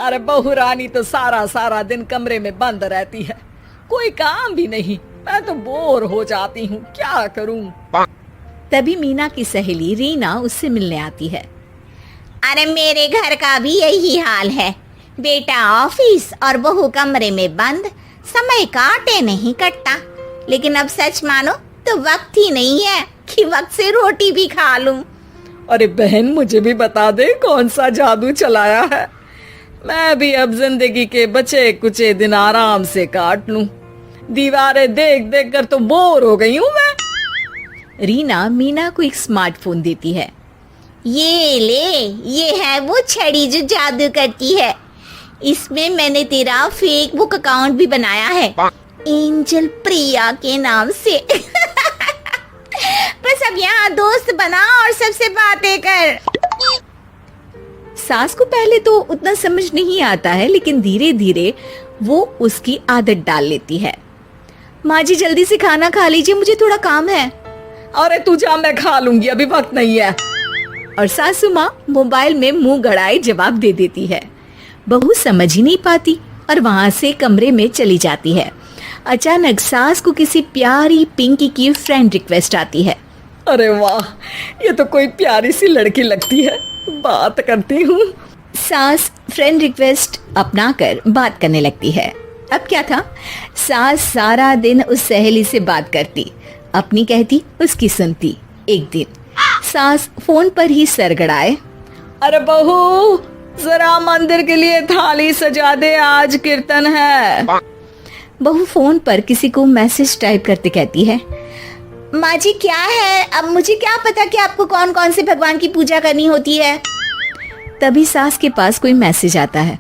अरे बहू रानी तो सारा सारा दिन कमरे में बंद रहती है, कोई काम भी नहीं। मैं तो बोर हो जाती हूँ, क्या करूँ। तभी मीना की सहेली रीना उससे मिलने आती है। अरे मेरे घर का भी यही हाल है, बेटा ऑफिस और बहू कमरे में बंद, समय काटे नहीं कटता। लेकिन अब सच मानो तो वक्त ही नहीं है कि वक्त से रोटी भी खा लूं। अरे बहन, मुझे भी बता दे कौन सा जादू चलाया है। मैं भी अब जिंदगी के बचे कुचे दिन आराम से काट लूं। दीवारें देख देख कर तो बोर हो गई हूं मैं। रीना मीना को एक स्मार्टफोन देती है। ये ले, ये है वो छड़ी जो जादू करती है। इसमें मैंने तेरा फेसबुक अकाउंट भी बनाया है, एंजल प्रिया के नाम से। बस अब यहाँ दोस्त बना और सबसे बातें कर। सास को पहले तो उतना समझ नहीं आता है, लेकिन धीरे धीरे वो उसकी आदत डाल लेती है। माँ जी जल्दी से खाना खा लीजिए, मुझे थोड़ा काम है। अरे तू जा, मैं खा लूंगी, अभी वक्त नहीं है। और सासू माँ मोबाइल में मुंह गड़ाए जवाब दे देती है। बहू समझ ही नहीं पाती और वहां से कमरे में चली जाती है। अचानक सास को किसी प्यारी पिंकी की फ्रेंड रिक्वेस्ट आती है। अरे वाह, ये तो कोई प्यारी सी लड़की लगती है, बात करती हूँ। सास फ्रेंड रिक्वेस्ट अपनाकर बात करने लगती है। अब क्या था, सास सारा दिन उस सहेली से बात करती, अपनी कहती, उसकी सुनती। एक दिन सास फोन पर ही सरगड़ाए। अरे बहू, जरा मंदिर के लिए थाली सजा दे, आज कीर्तन है। बहू फोन पर किसी को मैसेज टाइप करते कहती है। माँ जी क्या है, अब मुझे क्या पता कि आपको कौन कौन से भगवान की पूजा करनी होती है। तभी सास के पास कोई मैसेज आता है।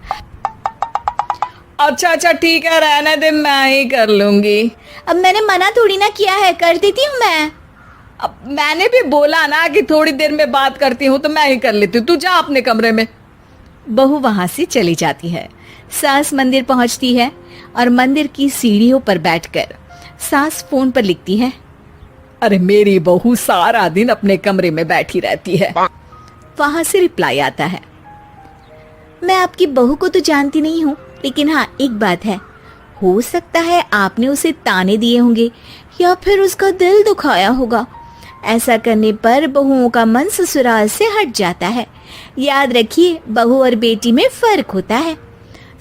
अच्छा अच्छा ठीक है, रहने दे, मैं ही कर लूंगी। अब मैंने मना थोड़ी ना किया है, कर देती हूँ मैं। अब मैंने भी बोला ना कि थोड़ी देर में बात करती हूँ, तो मैं ही कर लेती हूँ, तू जा अपने कमरे में। बहू वहां से चली जाती है। सास मंदिर पहुंचती है और मंदिर की सीढ़ियों पर बैठकर सास फोन पर लिखती है। अरे मेरी बहू सारा दिन अपने कमरे में बैठी रहती है। वहां से रिप्लाई आता है। मैं आपकी बहू को तो जानती नहीं हूँ, लेकिन हाँ एक बात है, हो सकता है आपने उसे ताने दिए होंगे या फिर उसका दिल दुखाया होगा। ऐसा करने पर बहुओं का मन ससुराल से हट जाता है। याद रखिए, बहू और बेटी में फर्क होता है।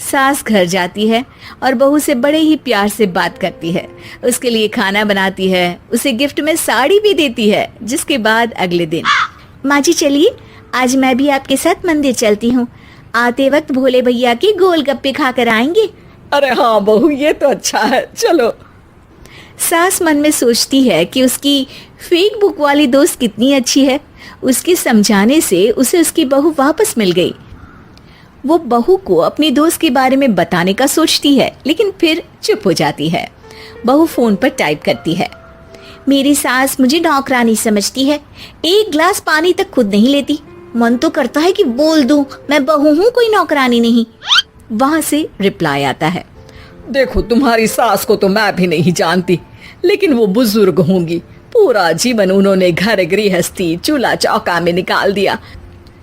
सास घर जाती है और बहू से बड़े ही प्यार से बात करती है, उसके लिए खाना बनाती है, उसे गिफ्ट में साड़ी भी देती है। जिसके बाद अगले दिन, माँ जी चलिए, आज मैं भी आपके साथ मंदिर चलती हूँ, आते वक्त भोले भैया के गोलगप्पे खा कर आएंगे। अरे हाँ बहू, ये तो अच्छा है, चलो। सास मन में सोचती है कि उसकी फेक बुक वाली दोस्त कितनी अच्छी है। उसके समझाने से उसे उसकी बहू वापस मिल गई। वो बहू को अपनी दोस्त के बारे में बताने का सोचती है, लेकिन फिर चुप हो जाती है। बहू फोन पर टाइप करती है। मेरी सास मुझे नौकरानी समझती है, एक गिलास पानी तक खुद नहीं लेती। मन तो करता है कि बोल दूं, मैं बहू हूँ, कोई नौकरानी नहीं। वहां से रिप्लाई आता है। देखो, तुम्हारी सास को तो मैं भी नहीं जानती, लेकिन वो बुजुर्ग होंगी। पूरा जीवन उन्होंने घर गृहस्थी चूल्हा चौका में निकाल दिया।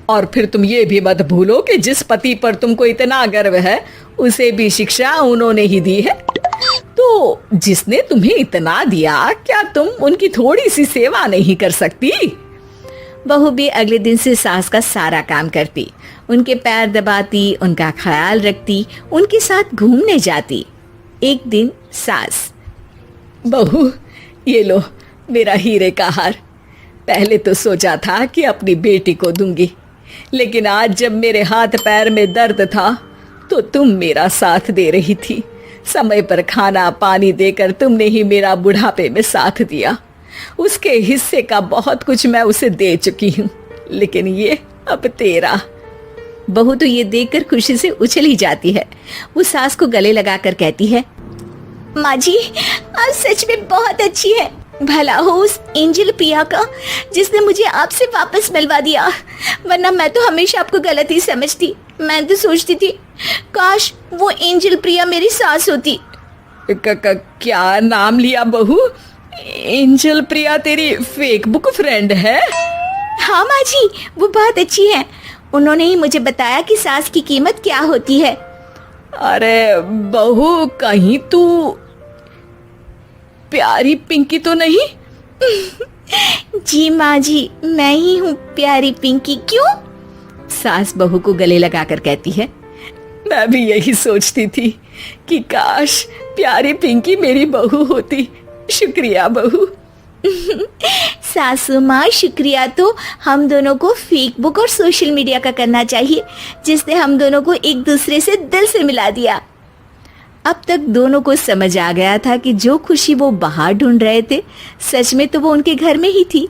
और फिर तुम ये भी मत भूलो कि जिस पति पर तुमको इतना गर्व है, उसे भी शिक्षा उन्होंने ही दी है। तो जिसने तुम्हें इतना दिया, क्या तुम उनकी थोड़ी सी सेवा नहीं कर सकती? बहू भी अगले दिन से सास का सारा काम करती, उनके पैर दबाती, उनका ख्याल रखती, उनके साथ घूमने जाती। एक दिन सास, बहू ये लो मेरा हीरे का हार। पहले तो सोचा था कि अपनी बेटी को दूंगी, लेकिन आज जब मेरे हाथ पैर में दर्द था तो तुम मेरा साथ दे रही थी। समय पर खाना पानी देकर तुमने ही मेरा बुढ़ापे में साथ दिया। उसके हिस्से का बहुत कुछ मैं उसे दे चुकी हूँ, लेकिन ये अब तेरा। बहू तो ये देखकर खुशी से उछल ही जाती है। वो सास को गले लगाकर कहती है। माँ जी, आप सच में बहुत अच्छी है। भला हो उस एंजल प्रिया का जिसने मुझे आपसे वापस मिलवा दिया, वरना मैं तो हमेशा आपको गलत ही समझती। मैं तो सोचती थी काश वो एंजल प्रिया मेरी सास होती। क्या नाम लिया बहू? एंजल प्रिया तेरी फेक बुक फ्रेंड है? हाँ माँ जी, वो बहुत अच्छी है। उन्होंने ही मुझे बताया कि सास की कीमत क्या होती है। अरे बहू, कहीं तू प्यारी पिंकी तो नहीं? जी माँ जी, मैं ही हूँ प्यारी पिंकी। क्यों? सास बहू को गले लगाकर कहती है। मैं भी यही सोचती थी कि काश प्यारी पिंकी मेरी बहू होती। शुक्रिया बहू। सासू माँ, शुक्रिया तो हम दोनों को फेसबुक और सोशल मीडिया का करना चाहिए, जिसने हम दोनों को एक दूसरे से दिल से मिला दिया। अब तक दोनों को समझ आ गया था कि जो खुशी वो बाहर ढूंढ रहे थे, सच में तो वो उनके घर में ही थी।